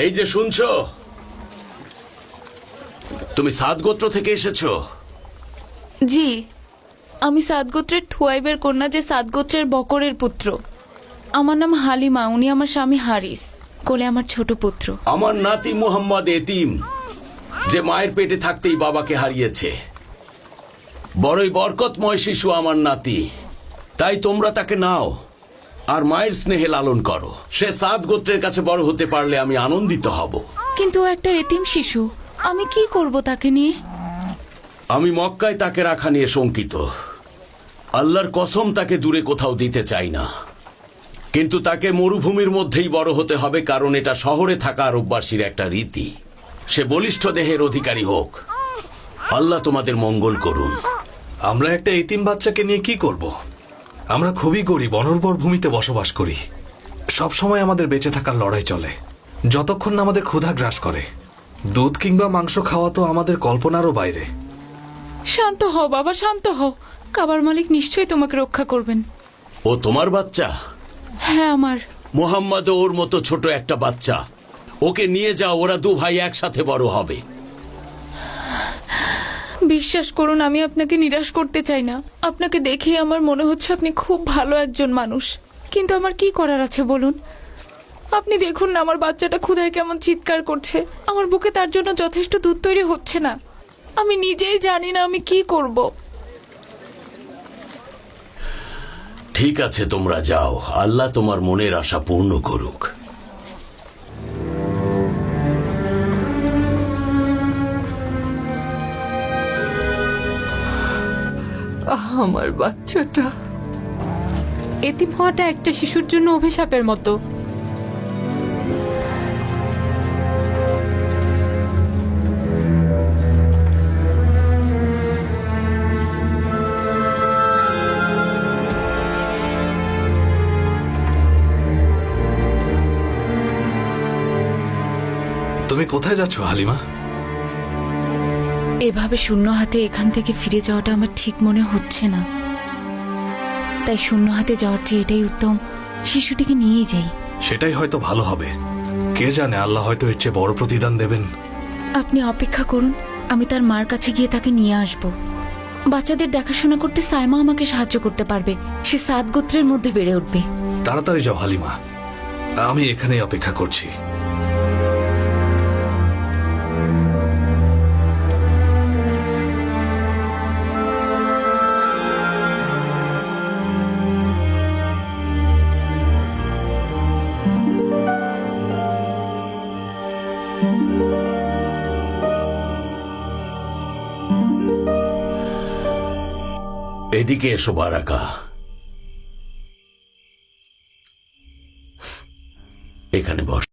এই যে শুনছো, তুমি সাদ গোত্র থেকে এসেছো? জি, আমি সাদ গোত্রের থুয়াইবের কন্যা, যে সাদ গোত্রের বকরের পুত্র। আমার নাম হালিমা, উনি আমার স্বামী হারিস, কোলে আমার ছোট পুত্র। আমার নাতি মুহাম্মদ এতিম, যে মায়ের পেটে থাকতেই বাবাকে হারিয়েছে। বড়ই বরকতময় শিশু আমার নাতি, তাই তোমরা তাকে নাও আর মায়ের স্নেহে লালন করো। সে সাদ গোত্রের কাছে বড় হতে পারলে আমি আনন্দিত হব। কিন্তু ও একটা এতিম শিশু, আমি কি করব তাকে নিয়ে? আমি মক্কায় তাকে রাখা নিয়ে শঙ্কিত। আল্লাহর কসম, তাকে দূরে কোথাও দিতে চাই না। কিন্তু তাকে মরুভূমির মধ্যেই বড় হতে হবে, কারণ এটা শহরে থাকা আরববাসীর একটা রীতি। সে বলিষ্ঠ দেহের অধিকারী হোক। আল্লাহ তোমাদের মঙ্গল করুন। আমরা একটা এতিম বাচ্চাকে নিয়ে কি করব? আমরা খুবই গরিব, অনর্বর ভূমিতে বসবাস করি। সব সময় আমাদের বেঁচে থাকার লড়াই চলে, যতক্ষণ না আমাদের ক্ষুধা গ্রাস করে। দুধ কিংবা মাংস খাওয়া তো আমাদের কল্পনারও বাইরে। শান্ত হও বাবা, শান্ত হও। কাবার মালিক নিশ্চয়ই তোমাকে রক্ষা করবেন। ও তোমার বাচ্চা? হ্যাঁ, আমার। মোহাম্মদ ওর মতো ছোট একটা বাচ্চা, ওকে নিয়ে যাও, ওরা দু ভাই একসাথে বড় হবে। বিশ্বাস করুন, আমি আপনাকে নিরাশ করতে চাই না। আপনাকে দেখে আমার মনে হচ্ছে আপনি খুব ভালো একজন মানুষ, কিন্তু আমার কি করার আছে বলুন? আপনি দেখুন না, আমার বাচ্চাটা ক্ষুধায় কেমন চিৎকার করছে। আমার বুকে তার জন্য যথেষ্ট দুধ তৈরি হচ্ছে না। আমি নিজেই জানি না আমি কি করব। ঠিক আছে, তোমরা যাও, আল্লাহ তোমার মনের আশা পূর্ণ করুক। আমার বাচ্চাটা। এতিম হওয়াটা একটা শিশুর জন্য অভিশাপের মতো। তুমি কোথায় যাচ্ছ হালিমা? এভাবে শূন্য হাতে এখান থেকে ফিরে যাওয়াটা আমার ঠিক মনে হচ্ছে না, তাই শূন্য হাতে যাওয়ার চেয়ে এটাই উত্তম, শিশুটিকে নিয়েই যাই। সেটাই হয়তো ভালো হবে। কে জানে, আল্লাহ হয়তো এর চেয়ে বড় প্রতিদান দেবেন। আপনি অপেক্ষা করুন, আমি তার মার কাছে গিয়ে তাকে নিয়ে আসব। বাচ্চাদের দেখাশোনা করতে সাইমা আমাকে সাহায্য করতে পারবে। সে সাদ গোত্রের মধ্যে বেড়ে উঠবে। তাড়াতাড়ি যাও হালিমা, আমি এখানেই অপেক্ষা করছি। এদিকে এসো বারাকা, এখানে বস।